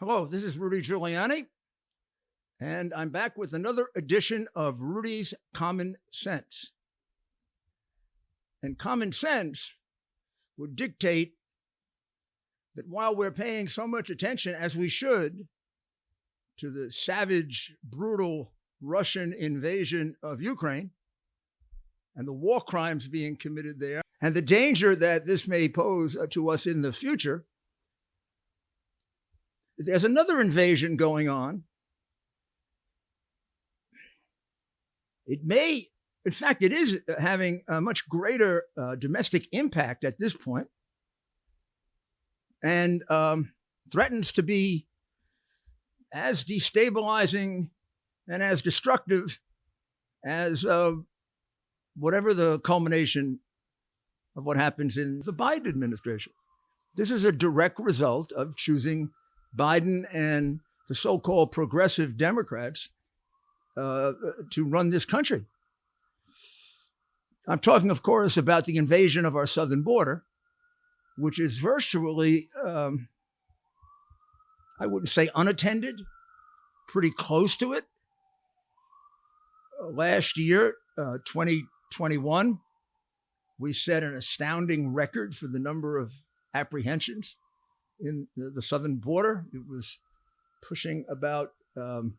Hello, this is Rudy Giuliani, and I'm back with another edition of Rudy's Common Sense. And common sense would dictate that while we're paying so much attention, as we should, to the savage, brutal Russian invasion of Ukraine and the war crimes being committed there, and the danger that this may pose to us in the future, there's another invasion going on. It may, in fact, it is having a much greater domestic impact at this point, and threatens to be as destabilizing and as destructive as whatever the culmination of what happens in the Biden administration. This is a direct result of choosing Biden and the so-called progressive Democrats to run this country. I'm talking, of course, about the invasion of our southern border, which is virtually, I wouldn't say unattended, pretty close to it. Last year, 2021, we set an astounding record for the number of apprehensions in the southern border. It was pushing about 2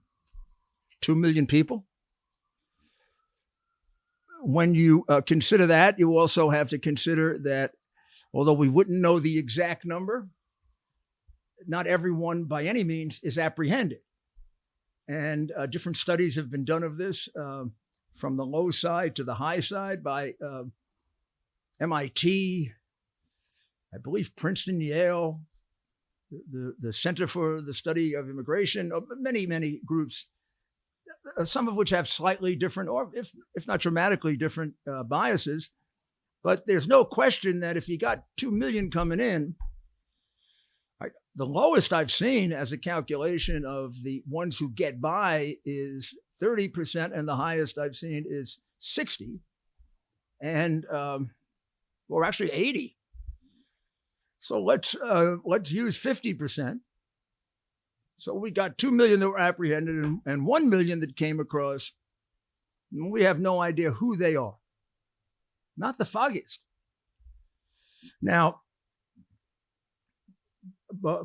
million people. When you consider that, you also have to consider that although we wouldn't know the exact number, not everyone by any means is apprehended. And different studies have been done of this from the low side to the high side by MIT, I believe Princeton, Yale, the Center for the Study of Immigration, many groups, some of which have slightly different, or if not dramatically different biases. But there's no question that if you got 2 million coming in, the lowest I've seen as a calculation of the ones who get by is 30%, and the highest I've seen is 60, and or actually 80. So let's use 50%. So we got 2 million that were apprehended and 1 million that came across. And we have no idea who they are. Not the foggiest. Now,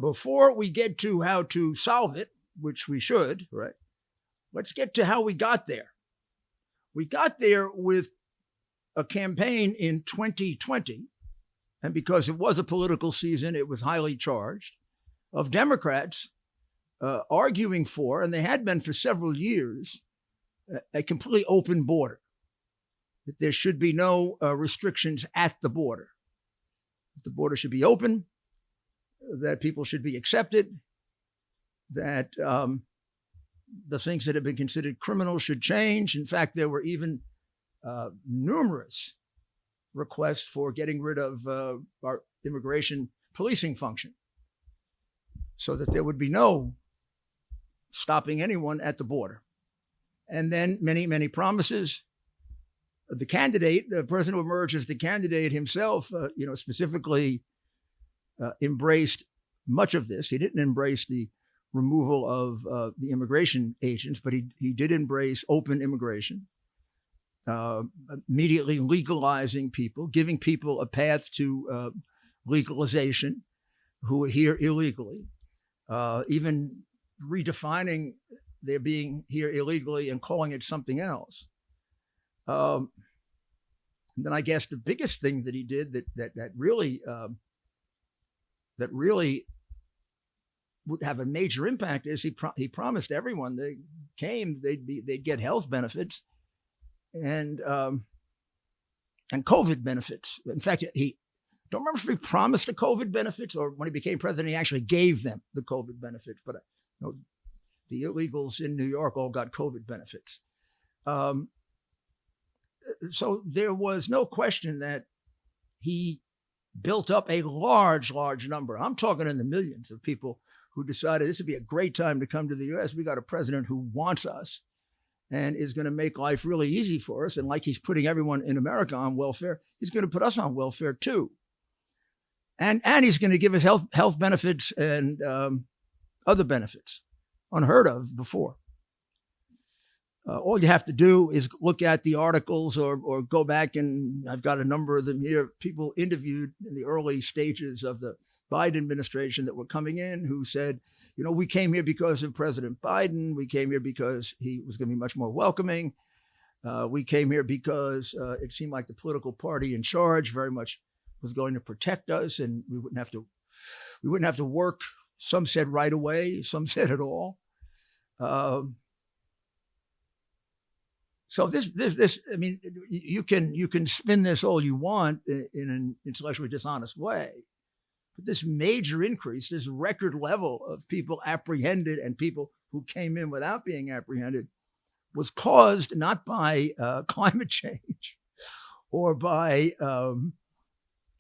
before we get to how to solve it, which we should, right? Let's get to how we got there. We got there with a campaign in 2020. And because it was a political season, it was highly charged, of Democrats arguing for, and they had been for several years, a completely open border, that there should be no restrictions at the border. The border should be open, that people should be accepted, that the things that have been considered criminal should change. In fact, there were even numerous requests for getting rid of our immigration policing function so that there would be no stopping anyone at the border. And then many promises. The candidate, the person who emerged as the candidate himself, specifically embraced much of this. He didn't embrace the removal of the immigration agents, but he did embrace open immigration. Immediately legalizing people, giving people a path to legalization who are here illegally, even redefining their being here illegally and calling it something else. And then I guess the biggest thing that he did that really would have a major impact is he promised everyone they came they'd get health benefits and COVID benefits. In fact, he don't remember if he promised the COVID benefits or when he became president, he actually gave them the COVID benefits. But the illegals in New York all got COVID benefits. So there was no question that he built up a large number. I'm talking in the millions of people who decided this would be a great time to come to the U.S. We got a president who wants us and is going to make life really easy for us. And like he's putting everyone in America on welfare, he's going to put us on welfare too. And he's going to give us health benefits and other benefits, unheard of before. All you have to do is look at the articles or go back, and I've got a number of them here, people interviewed in the early stages of the Biden administration that were coming in who said, we came here because of President Biden. We came here because he was going to be much more welcoming. We came here because it seemed like the political party in charge very much was going to protect us, and we wouldn't have to work. Some said right away, some said at all. So this, I mean, you can spin this all you want in an intellectually dishonest way, but this major increase, this record level of people apprehended and people who came in without being apprehended, was caused not by climate change or by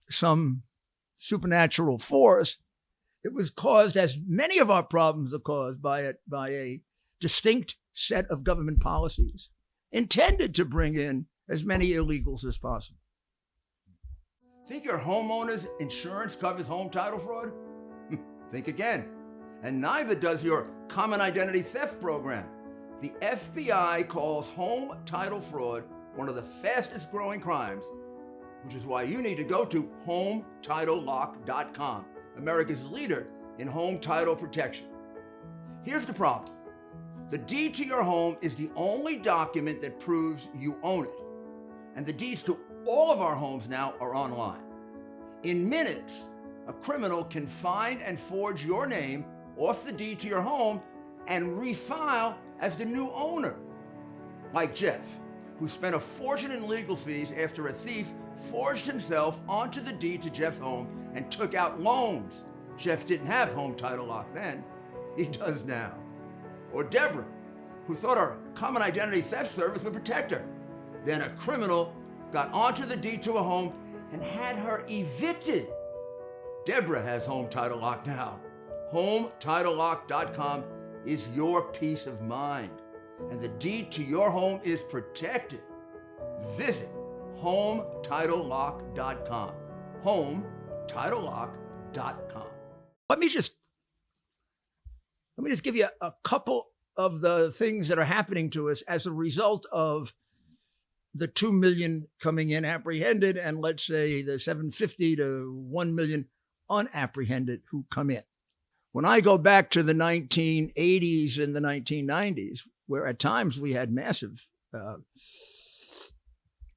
some supernatural force. It was caused, as many of our problems are caused, by a distinct set of government policies intended to bring in as many illegals as possible. Think your homeowner's insurance covers home title fraud? Think again. And neither does your common identity theft program. The FBI calls home title fraud one of the fastest growing crimes, which is why you need to go to HomeTitleLock.com, America's leader in home title protection. Here's the problem. The deed to your home is the only document that proves you own it. And the deeds to all of our homes now are online. In minutes, a criminal can find and forge your name off the deed to your home and refile as the new owner. Like Jeff, who spent a fortune in legal fees after a thief forged himself onto the deed to Jeff's home and took out loans. Jeff didn't have home title lock then. He does now. Or Deborah, who thought our common identity theft service would protect her. Then a criminal got onto the deed to a home and had her evicted. Deborah has home title lock now. HomeTitleLock.com is your peace of mind, and the deed to your home is protected. Visit HomeTitleLock.com. HomeTitleLock.com. Let me just give you a couple of the things that are happening to us as a result of the 2 million coming in apprehended, and let's say the 750 to 1 million unapprehended who come in. When I go back to the 1980s and the 1990s, where at times we had massive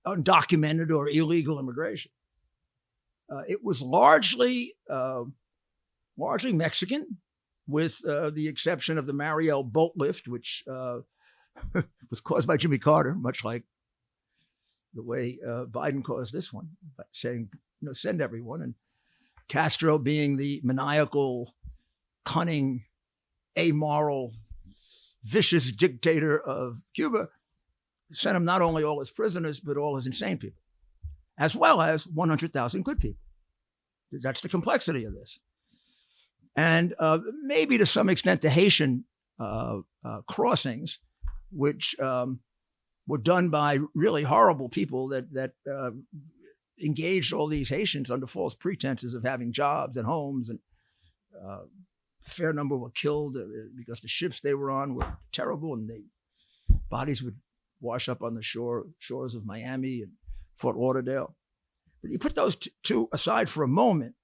undocumented or illegal immigration, it was largely Mexican, with the exception of the Mariel boat lift, which was caused by Jimmy Carter, much like the way Biden caused this one, by saying, send everyone. And Castro, being the maniacal, cunning, amoral, vicious dictator of Cuba, sent him not only all his prisoners, but all his insane people, as well as 100,000 good people. That's the complexity of this. And maybe to some extent the Haitian crossings, which were done by really horrible people that engaged all these Haitians under false pretenses of having jobs and homes, and a fair number were killed because the ships they were on were terrible, and bodies would wash up on the shores of Miami and Fort Lauderdale. But you put those two aside for a moment.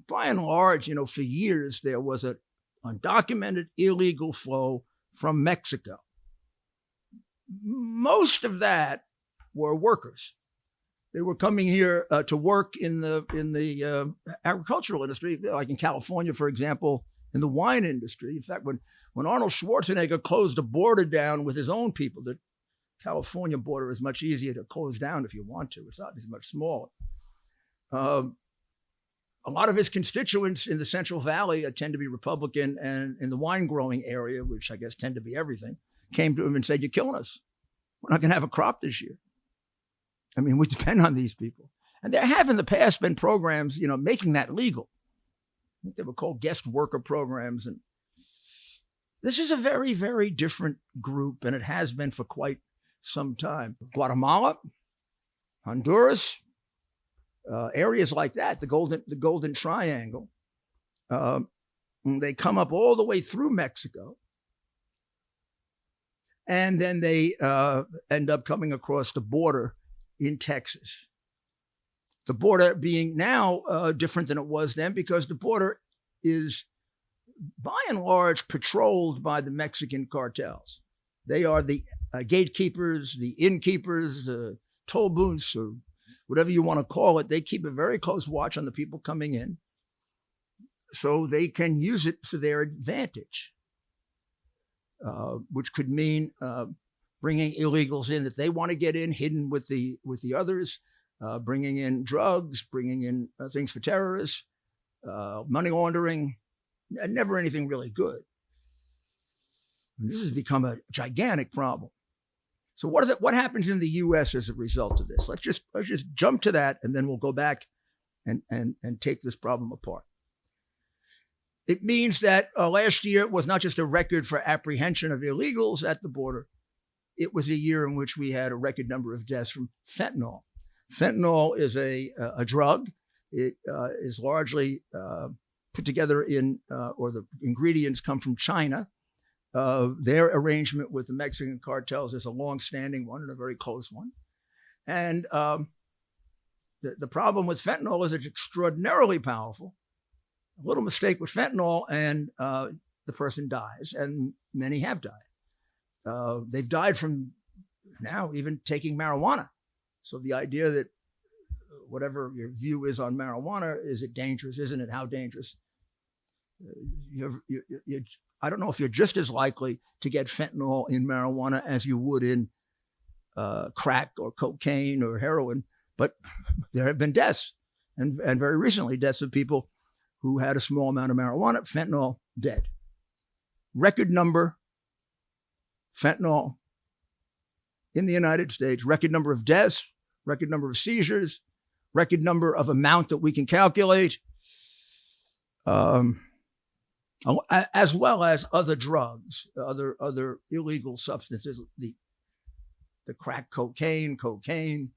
By and large, for years, there was an undocumented illegal flow from Mexico. Most of that were workers. They were coming here to work in the agricultural industry, like in California, for example, in the wine industry. In fact, when Arnold Schwarzenegger closed the border down with his own people, the California border is much easier to close down if you want to. It's not much smaller. A lot of his constituents in the Central Valley tend to be Republican, and in the wine growing area, which I guess tend to be everything, came to him and said, "You're killing us. We're not going to have a crop this year." I mean, we depend on these people. And there have in the past been programs, making that legal. I think they were called guest worker programs. And this is a very, very different group, and it has been for quite some time. Guatemala, Honduras, areas like that, the Golden Triangle, They come up all the way through Mexico, and then they end up coming across the border in Texas. The border being now different than it was then, because the border is by and large patrolled by the Mexican cartels. They are the gatekeepers, the innkeepers, the toll booths, or whatever you want to call it. They keep a very close watch on the people coming in, so they can use it for their advantage, which could mean bringing illegals in that they want to get in, hidden with the others, bringing in drugs, bringing in things for terrorists, money laundering, never anything really good. And this has become a gigantic problem. So what happens in the U.S. as a result of this? Let's just jump to that, and then we'll go back and take this problem apart. It means that last year was not just a record for apprehension of illegals at the border. It was a year in which we had a record number of deaths from fentanyl. Fentanyl is a drug. It is largely put together or the ingredients come from China. Their arrangement with the Mexican cartels is a long-standing one and a very close one. And the problem with fentanyl is it's extraordinarily powerful. A little mistake with fentanyl and the person dies, and many have died. They've died from now even taking marijuana. So the idea that whatever your view is on marijuana, is it dangerous? Isn't it? How dangerous? I don't know if you're just as likely to get fentanyl in marijuana as you would in crack or cocaine or heroin, but there have been deaths, and very recently deaths of people who had a small amount of marijuana, fentanyl, dead. Record number, fentanyl in the United States, record number of deaths, record number of seizures, record number of amount that we can calculate, as well as other drugs, other illegal substances, the crack cocaine,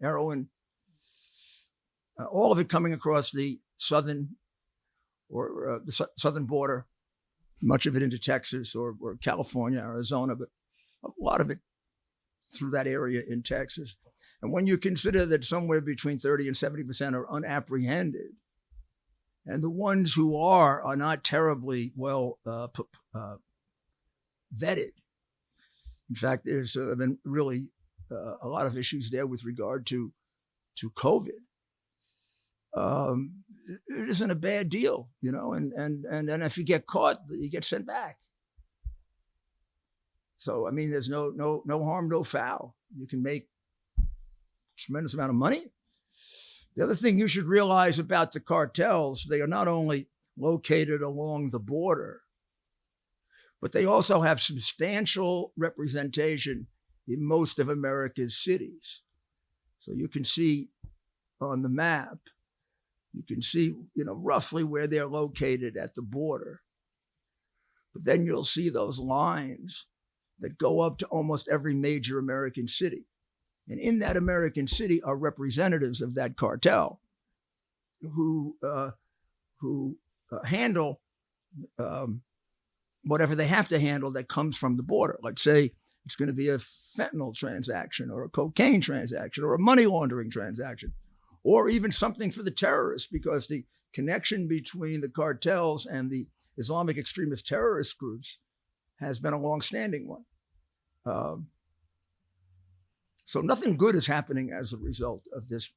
heroin, all of it coming across the southern border, much of it into Texas or California, Arizona, but a lot of it through that area in Texas. And when you consider that somewhere between 30 and 70% are unapprehended, and the ones who are not terribly well vetted. In fact, there's been really a lot of issues there with regard to COVID. It isn't a bad deal, and if you get caught, you get sent back. So, I mean, there's no harm, no foul. You can make a tremendous amount of money. The other thing you should realize about the cartels, they are not only located along the border, but they also have substantial representation in most of America's cities. So you can see on the map, you can see, roughly where they're located at the border. But then you'll see those lines that go up to almost every major American city. And in that American city are representatives of that cartel who handle whatever they have to handle that comes from the border. Let's say it's going to be a fentanyl transaction or a cocaine transaction or a money laundering transaction, or even something for the terrorists, because the connection between the cartels and the Islamic extremist terrorist groups has been a long-standing one. So nothing good is happening as a result of this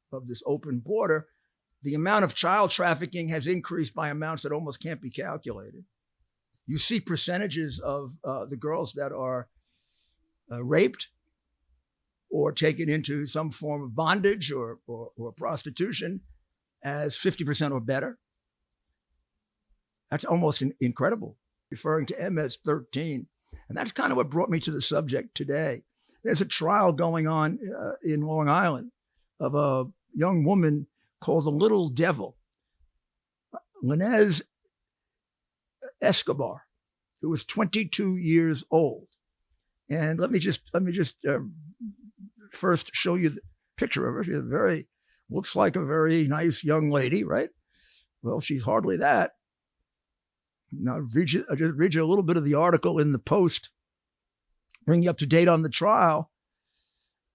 open border. The amount of child trafficking has increased by amounts that almost can't be calculated. You see percentages of the girls that are raped or taken into some form of bondage or prostitution as 50% or better. That's almost incredible, referring to MS-13. And that's kind of what brought me to the subject today. There's a trial going on in Long Island of a young woman called the Little Devil, Linez Escobar, who was 22 years old. And let me just first show you the picture of her. She looks like a very nice young lady, right? Well, she's hardly that. Now, I'll just read you a little bit of the article in the Post, bring you up to date on the trial.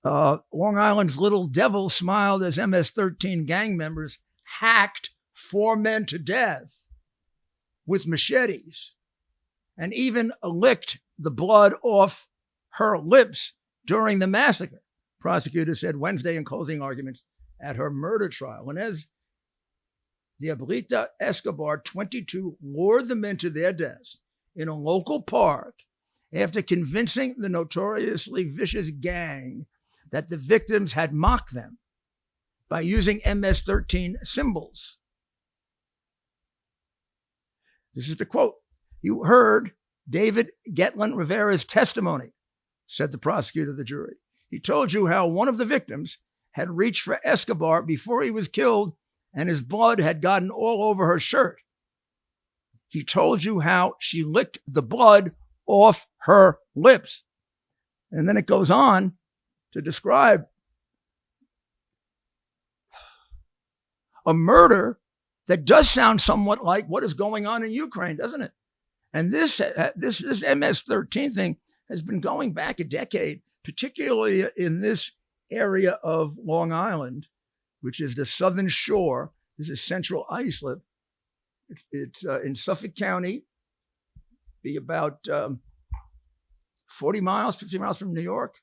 Long Island's Little Devil smiled as MS-13 gang members hacked 4 men to death with machetes and even licked the blood off her lips during the massacre, prosecutors said Wednesday in closing arguments at her murder trial. And as Diablita Escobar, 22, lured them into their deaths in a local park after convincing the notoriously vicious gang that the victims had mocked them by using MS-13 symbols. This is the quote. You heard David Getlin Rivera's testimony, said the prosecutor of the jury. He told you how one of the victims had reached for Escobar before he was killed and his blood had gotten all over her shirt. He told you how she licked the blood off her lips. And then it goes on to describe a murder that does sound somewhat like what is going on in Ukraine, doesn't it? And this MS-13 thing has been going back a decade, particularly in this area of Long Island, which is the southern shore. This is Central Islip. It's in Suffolk County, be about 40 miles, 50 miles from New York,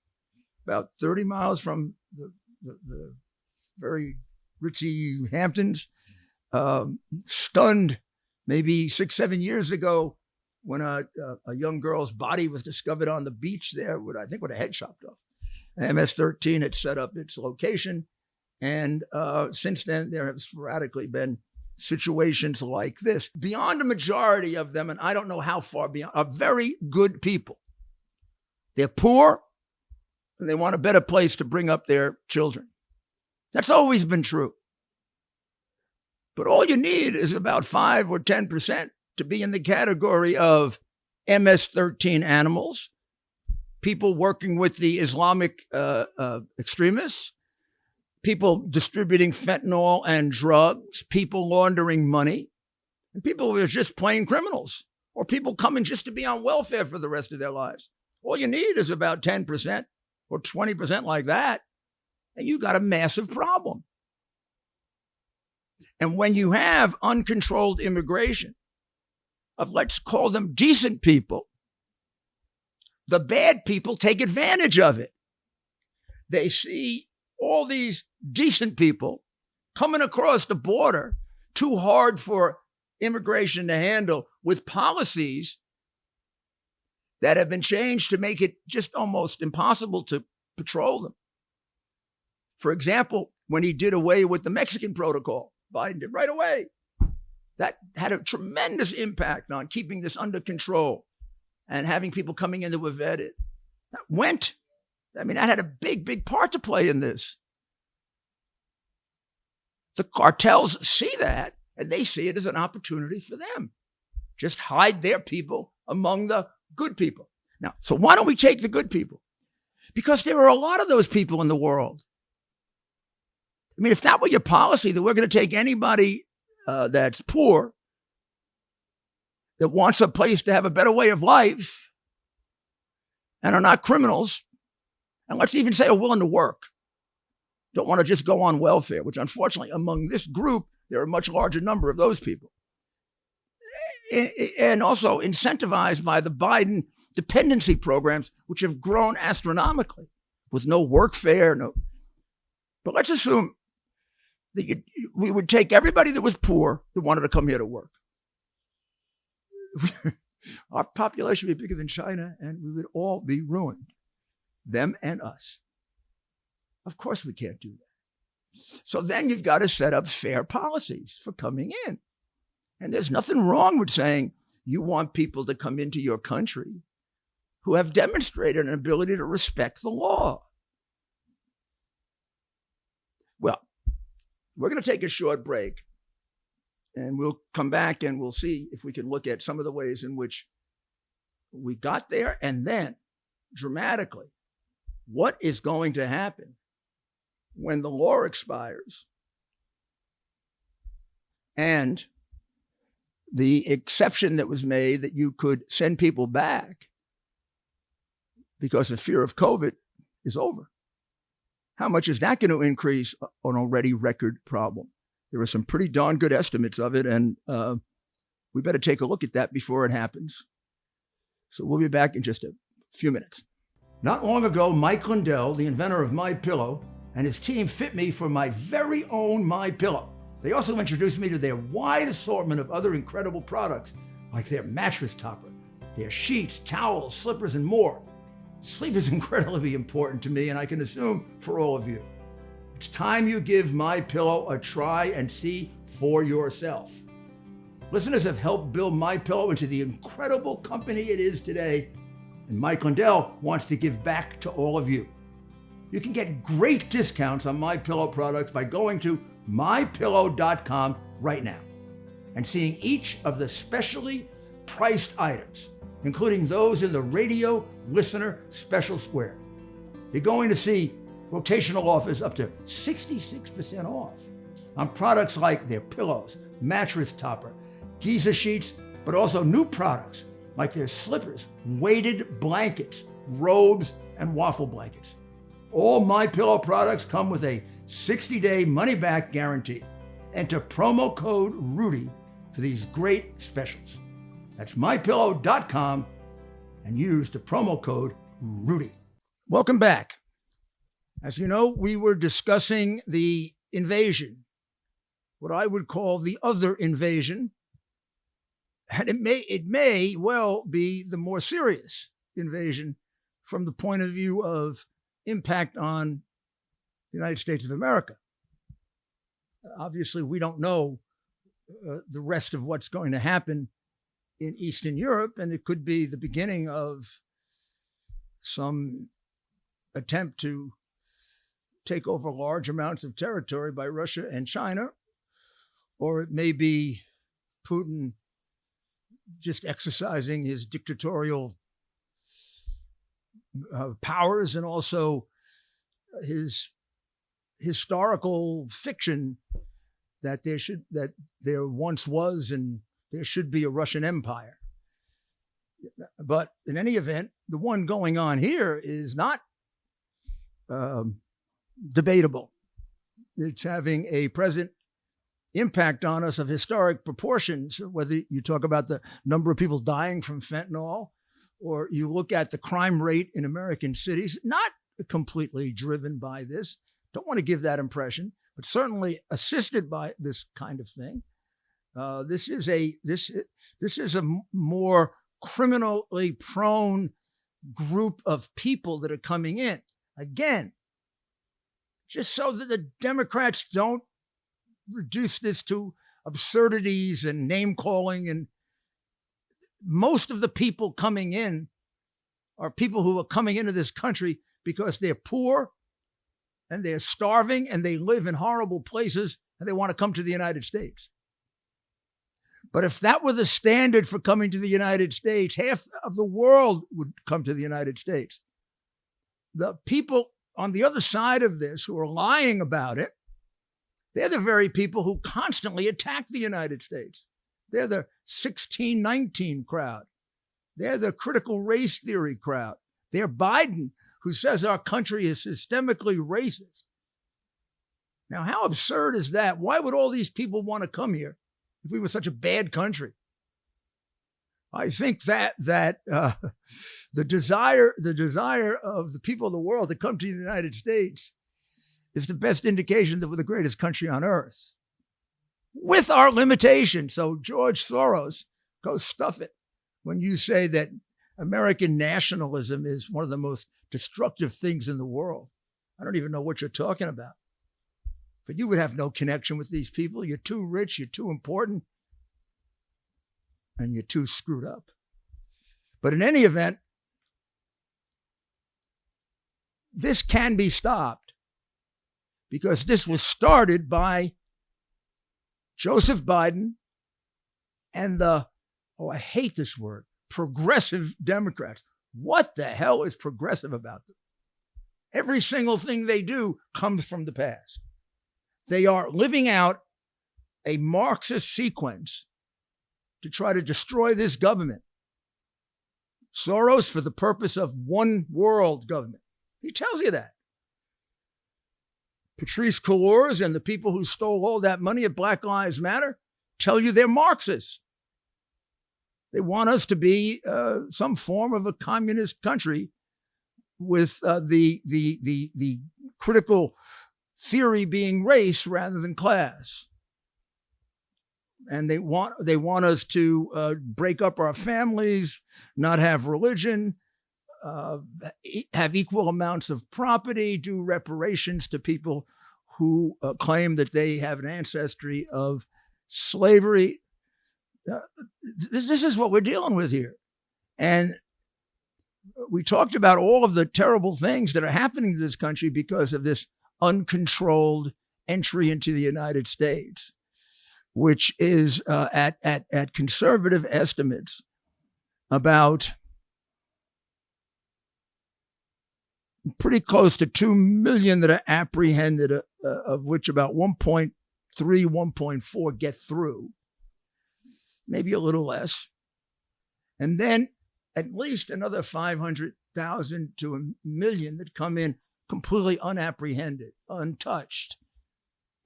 about 30 miles from the very ritzy Hamptons. Stunned maybe 6-7 years ago when a young girl's body was discovered on the beach there with a head chopped off. MS-13 had set up its location. And since then, there have sporadically been situations like this. Beyond a majority of them, and I don't know how far beyond, are very good people. They're poor, and they want a better place to bring up their children. That's always been true. But all you need is about 5 or 10% to be in the category of MS-13 animals, people working with the Islamic extremists, people distributing fentanyl and drugs, people laundering money, and people who are just plain criminals, or people coming just to be on welfare for the rest of their lives. All you need is about 10% or 20% like that, and you got a massive problem. And when you have uncontrolled immigration of, let's call them decent people, the bad people take advantage of it. They see all these decent people coming across the border, too hard for immigration to handle, with policies that have been changed to make it just almost impossible to patrol them. For example, when he did away with the Mexican protocol, Biden did right away. That had a tremendous impact on keeping this under control and having people coming in that were vetted. That had a big, big part to play in this. The cartels see that, and they see it as an opportunity for them. Just hide their people among the good people. Now, so why don't we take the good people? Because there are a lot of those people in the world. If that were your policy, that we're going to take anybody that's poor, that wants a place to have a better way of life, and are not criminals, and let's even say are willing to work, don't want to just go on welfare, which unfortunately among this group, there are a much larger number of those people. And also incentivized by the Biden dependency programs, which have grown astronomically with no workfare. But let's assume that we would take everybody that was poor that wanted to come here to work. Our population would be bigger than China, and we would all be ruined, them and us. Of course we can't do that. So then you've got to set up fair policies for coming in. And there's nothing wrong with saying you want people to come into your country who have demonstrated an ability to respect the law. Well, we're going to take a short break, and we'll come back and we'll see if we can look at some of the ways in which we got there, and then dramatically, what is going to happen when the law expires and the exception that was made that you could send people back because of fear of COVID is over. How much is that going to increase an already record problem? There are some pretty darn good estimates of it, and we better take a look at that before it happens. So we'll be back in just a few minutes. Not long ago, Mike Lindell, the inventor of MyPillow, and his team fit me for my very own MyPillow. They also introduced me to their wide assortment of other incredible products, like their mattress topper, their sheets, towels, slippers, and more. Sleep is incredibly important to me, and I can assume for all of you. It's time you give MyPillow a try and see for yourself. Listeners have helped build MyPillow into the incredible company it is today, and Mike Lindell wants to give back to all of you. You can get great discounts on MyPillow products by going to mypillow.com right now and seeing each of the specially priced items, including those in the radio listener special square. You're going to see rotational offers up to 66% off on products like their pillows, mattress topper, Giza sheets, but also new products like their slippers, weighted blankets, robes, and waffle blankets. All MyPillow products come with a 60-day money-back guarantee. Enter promo code RUDY for these great specials. That's mypillow.com and use the promo code RUDY. Welcome back. As you know, we were discussing the invasion, what I would call the other invasion, and it may well be the more serious invasion from the point of view of impact on the United States of America. Obviously, we don't know the rest of what's going to happen in Eastern Europe, and it could be the beginning of some attempt to take over large amounts of territory by Russia and China, or it may be Putin just exercising his dictatorial powers and also his historical fiction that there once was and there should be a Russian empire. But in any event, the one going on here is not debatable. It's having a present impact on us of historic proportions, whether you talk about the number of people dying from fentanyl or you look at the crime rate in American cities, not completely driven by this. Don't want to give that impression, but certainly assisted by this kind of thing. This is a more criminally prone group of people that are coming in. Again, just so that the Democrats don't reduce this to absurdities and name calling. And most of the people coming in are people who are coming into this country because they're poor and they're starving and they live in horrible places and they want to come to the United States. But if that were the standard for coming to the United States, half of the world would come to the United States. The people on the other side of this who are lying about it, they're the very people who constantly attack the United States. They're the 1619 crowd. They're the critical race theory crowd. They're Biden, who says our country is systemically racist. Now, how absurd is that? Why would all these people want to come here if we were such a bad country? I think that the desire of the people of the world to come to the United States is the best indication that we're the greatest country on earth, with our limitations. So George Soros, go stuff it when you say that American nationalism is one of the most destructive things in the world. I don't even know what you're talking about. But you would have no connection with these people. You're too rich, you're too important, and you're too screwed up. But in any event, this can be stopped because this was started by Joseph Biden and I hate this word, progressive Democrats. What the hell is progressive about them? Every single thing they do comes from the past. They are living out a Marxist sequence to try to destroy this government. Soros for the purpose of one world government. He tells you that. Patrice Cullors and the people who stole all that money at Black Lives Matter tell you they're Marxists. They want us to be some form of a communist country with the critical theory being race rather than class. And they want us to break up our families, not have religion, have equal amounts of property, do reparations to people who claim that they have an ancestry of slavery. This is what we're dealing with here. And we talked about all of the terrible things that are happening to this country because of this uncontrolled entry into the United States, which is at conservative estimates about pretty close to 2 million that are apprehended, of which about 1.3, 1.4 get through, maybe a little less. And then at least another 500,000 to 1 million that come in completely unapprehended, untouched,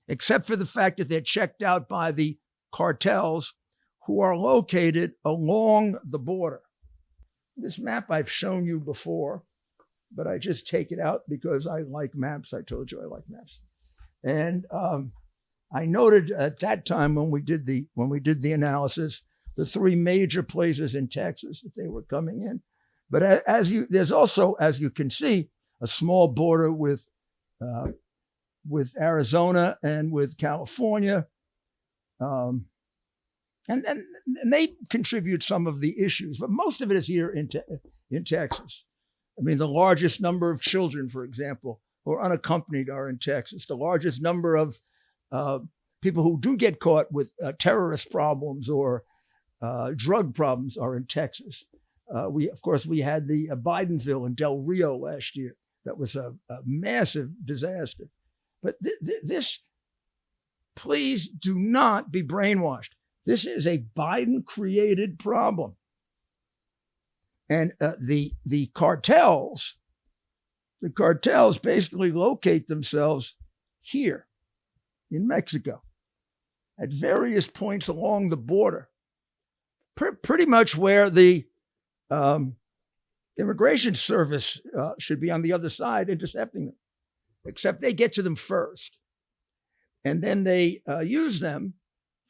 except for the fact that they're checked out by the cartels who are located along the border. This map I've shown you before, but I just take it out because I like maps. I told you I like maps. And I noted at that time when we did the analysis, the three major places in Texas that they were coming in. But there's also, as you can see, a small border with Arizona and with California. And they contribute some of the issues, but most of it is here in Texas. I mean, the largest number of children, for example, who are unaccompanied are in Texas. The largest number of people who do get caught with terrorist problems or drug problems are in Texas. We had the Bidenville in Del Rio last year. That was a massive disaster. But this, please do not be brainwashed. This is a Biden-created problem. And the cartels basically locate themselves here in Mexico at various points along the border, pretty much where the immigration service should be on the other side intercepting them, except they get to them first. And then they use them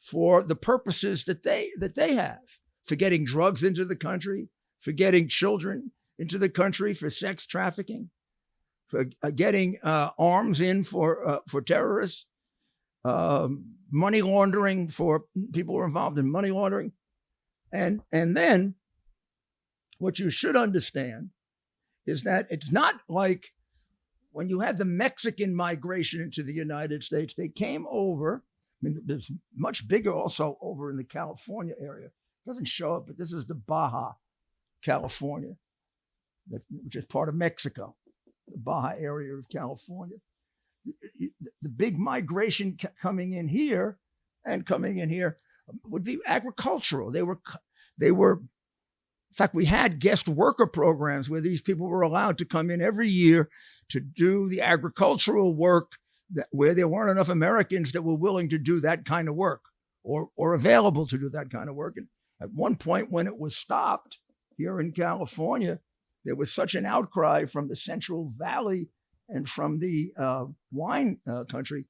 for the purposes that they have, for getting drugs into the country, for getting children into the country, for sex trafficking, for getting arms in for terrorists, money laundering for people who are involved in money laundering. And then what you should understand is that it's not like when you had the Mexican migration into the United States, they came over. I mean, there's much bigger also over in the California area. It doesn't show up, but this is the Baja California, which is part of Mexico, the Baja area of California. The big migration coming in here would be agricultural. They were, in fact, we had guest worker programs where these people were allowed to come in every year to do the agricultural work where there weren't enough Americans that were willing to do that kind of work or available to do that kind of work. And at one point when it was stopped here in California, there was such an outcry from the Central Valley and from the wine country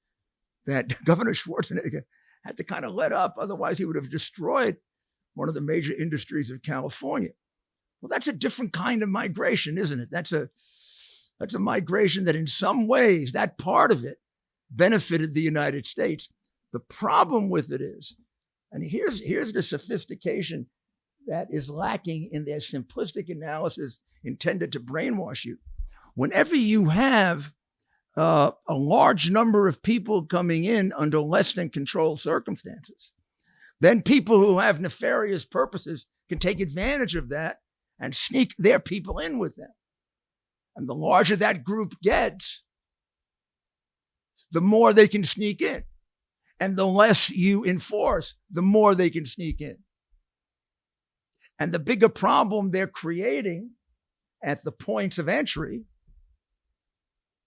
that Governor Schwarzenegger had to kind of let up. Otherwise, he would have destroyed one of the major industries of California. Well, that's a different kind of migration, isn't it? That's a migration that in some ways, that part of it benefited the United States. The problem with it is, and here's the sophistication that is lacking in their simplistic analysis intended to brainwash you. Whenever you have a large number of people coming in under less than controlled circumstances, then people who have nefarious purposes can take advantage of that and sneak their people in with them. And the larger that group gets, the more they can sneak in. And the less you enforce, the more they can sneak in. And the bigger problem they're creating at the points of entry,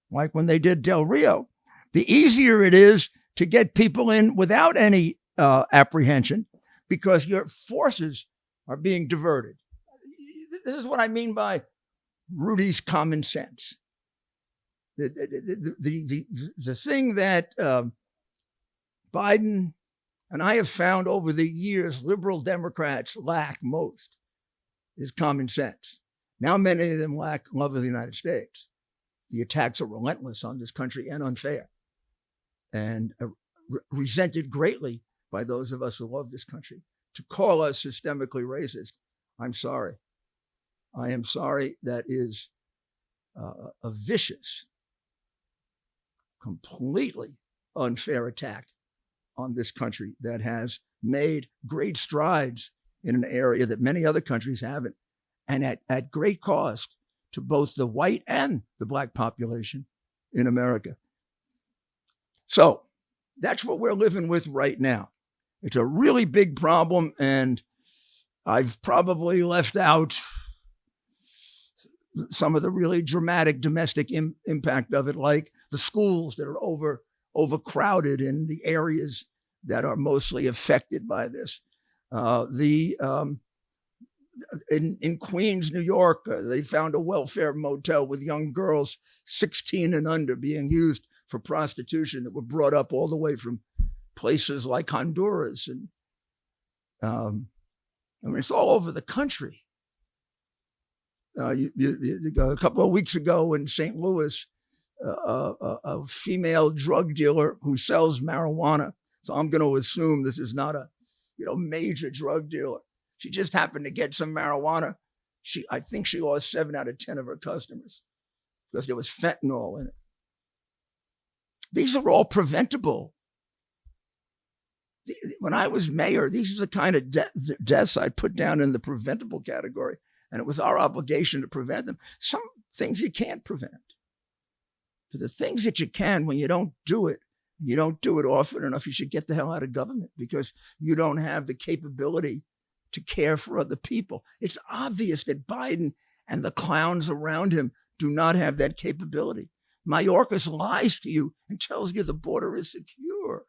like when they did Del Rio, the easier it is to get people in without any apprehension because your forces are being diverted. This is what I mean by Rudy's common sense. The thing that Biden and I have found over the years liberal Democrats lack most is common sense. Now many of them lack love of the United States. The attacks are relentless on this country and unfair and resented greatly by those of us who love this country. To call us systemically racist, I'm sorry. I am sorry. That is a vicious, completely unfair attack on this country that has made great strides in an area that many other countries haven't, and at great cost to both the white and the black population in America. So that's what we're living with right now. It's a really big problem, and I've probably left out some of the really dramatic domestic impact of it, like the schools that are overcrowded in the areas that are mostly affected by this. In Queens, New York, they found a welfare motel with young girls 16 and under being used for prostitution that were brought up all the way from places like Honduras. And I mean, it's all over the country. A couple of weeks ago in St. Louis, a female drug dealer who sells marijuana. So I'm going to assume this is not a major drug dealer. She just happened to get some marijuana. I think she lost 7 out of 10 of her customers because there was fentanyl in it. These are all preventable. When I was mayor, these are the kind of deaths I put down in the preventable category. And it was our obligation to prevent them. Some things you can't prevent. But the things that you can, when you don't do it often enough, you should get the hell out of government because you don't have the capability to care for other people. It's obvious that Biden and the clowns around him do not have that capability. Mayorkas lies to you and tells you the border is secure.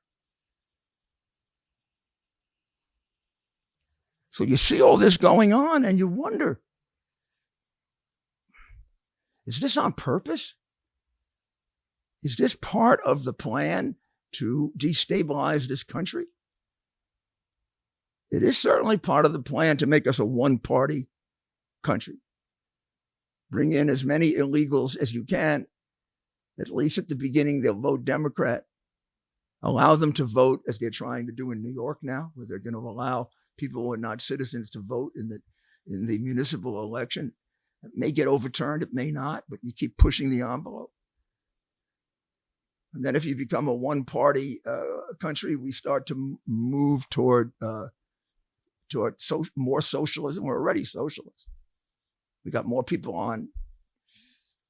So you see all this going on and you wonder, is this on purpose? Is this part of the plan to destabilize this country? It is certainly part of the plan to make us a one-party country. Bring in as many illegals as you can. At least at the beginning, they'll vote Democrat. Allow them to vote, as they're trying to do in New York now, where they're going to allow people who are not citizens to vote in the municipal election. It may get overturned, it may not, but you keep pushing the envelope. And then if you become a one-party country, we start to move toward more socialism. We're already socialists. We got more people on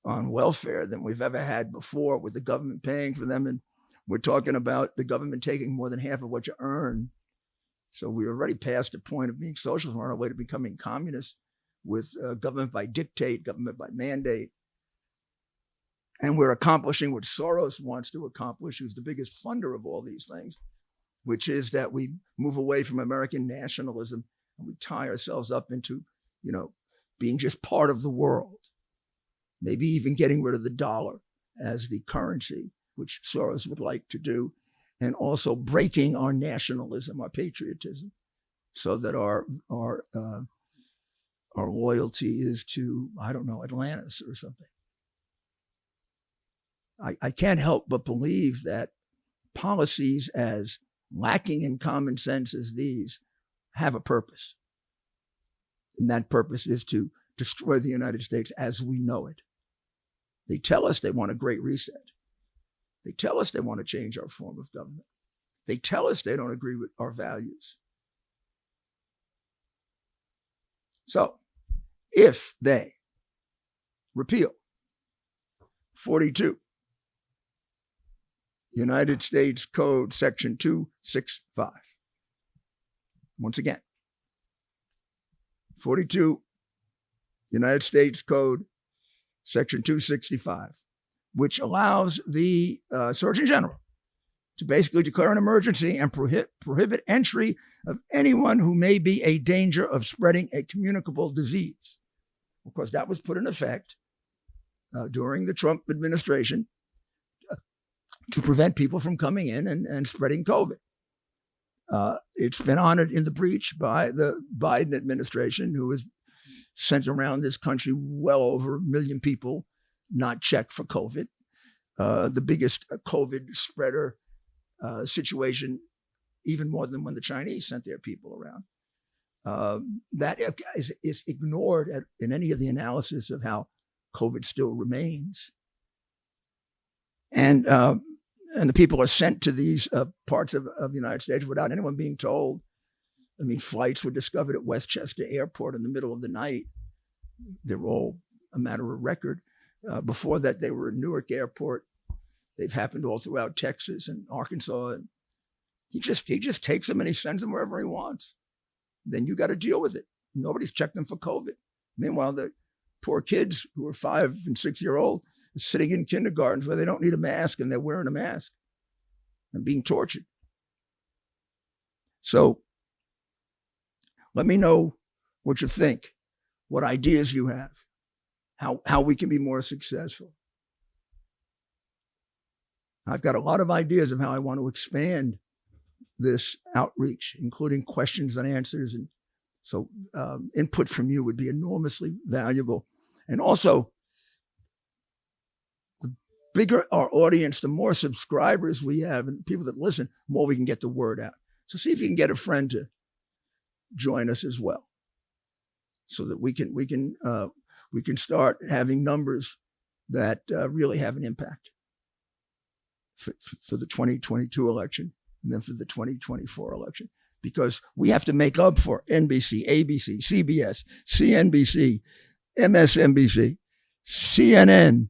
welfare than we've ever had before, with the government paying for them. And we're talking about the government taking more than half of what you earn. So we're already past the point of being socialists. We're on our way to becoming communists with government by dictate, government by mandate. And we're accomplishing what Soros wants to accomplish, who's the biggest funder of all these things, which is that we move away from American nationalism and we tie ourselves up into, being just part of the world. Maybe even getting rid of the dollar as the currency, which Soros would like to do, and also breaking our nationalism, our patriotism, so that our loyalty is to, Atlantis or something. I can't help but believe that policies as lacking in common sense as these have a purpose. And that purpose is to destroy the United States as we know it. They tell us they want a great reset. They tell us they want to change our form of government. They tell us they don't agree with our values. So, if they repeal 42, United States Code Section 265, once again, 42 United States Code, Section 265, which allows the Surgeon General to basically declare an emergency and prohibit entry of anyone who may be a danger of spreading a communicable disease. Of course, that was put in effect during the Trump administration to prevent people from coming in and spreading COVID. It's been honored in the breach by the Biden administration, who has sent around this country well over 1 million people not checked for COVID. The biggest COVID spreader situation, even more than when the Chinese sent their people around. That is ignored in any of the analysis of how COVID still remains. And the people are sent to these parts of the United States without anyone being told. I mean, flights were discovered at Westchester Airport in the middle of the night. They're all a matter of record. Before that, they were at Newark Airport. They've happened all throughout Texas and Arkansas. And he just takes them and he sends them wherever he wants. Then you got to deal with it. Nobody's checked them for COVID. Meanwhile, the poor kids who are 5 and 6-year-old are sitting in kindergartens where they don't need a mask and they're wearing a mask and being tortured. So let me know what you think, what ideas you have, how we can be more successful. I've got a lot of ideas of how I want to expand this outreach, including questions and answers. And so input from you would be enormously valuable. And also, the bigger our audience, the more subscribers we have and people that listen, the more we can get the word out. So see if you can get a friend to join us as well, so that we can start having numbers that really have an impact for the 2022 election and then for the 2024 election, because we have to make up for NBC, ABC, CBS, CNBC, MSNBC, CNN,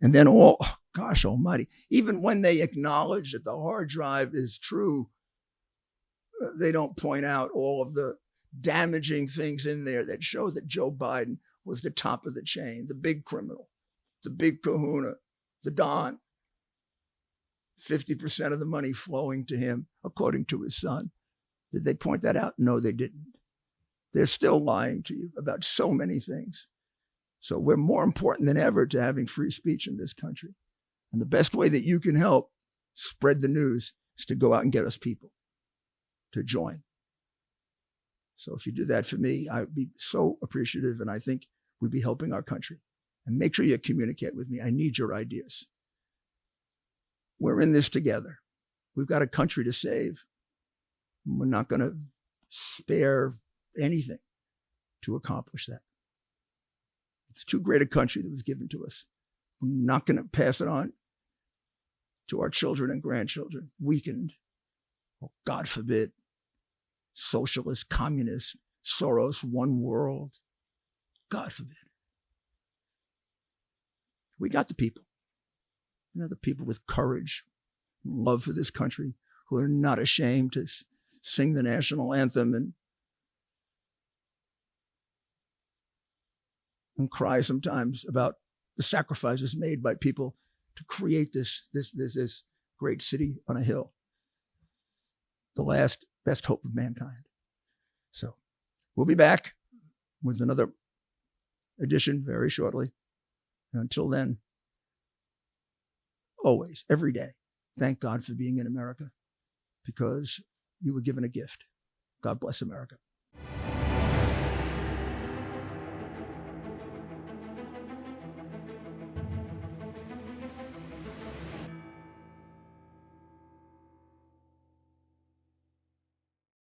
and then gosh almighty, even when they acknowledge that the hard drive is true, they don't point out all of the damaging things in there that show that Joe Biden was the top of the chain, the big criminal, the big kahuna, the Don. 50% of the money flowing to him, according to his son. Did they point that out? No, they didn't. They're still lying to you about so many things. So we're more important than ever to having free speech in this country. And the best way that you can help spread the news is to go out and get us people to join. So if you do that for me, I'd be so appreciative, and I think we'd be helping our country. And make sure you communicate with me. I need your ideas. We're in this together. We've got a country to save. We're not going to spare anything to accomplish that. It's too great a country that was given to us. We're not going to pass it on to our children and grandchildren, weakened, or God forbid, socialist, communist, Soros, one world. God forbid. We got the people. You know, the people with courage, love for this country, who are not ashamed to sing the national anthem and cry sometimes about the sacrifices made by people to create this great city on a hill. The last best hope of mankind. So we'll be back with another edition very shortly. And until then, always, every day, thank God for being in America, because you were given a gift. God bless America.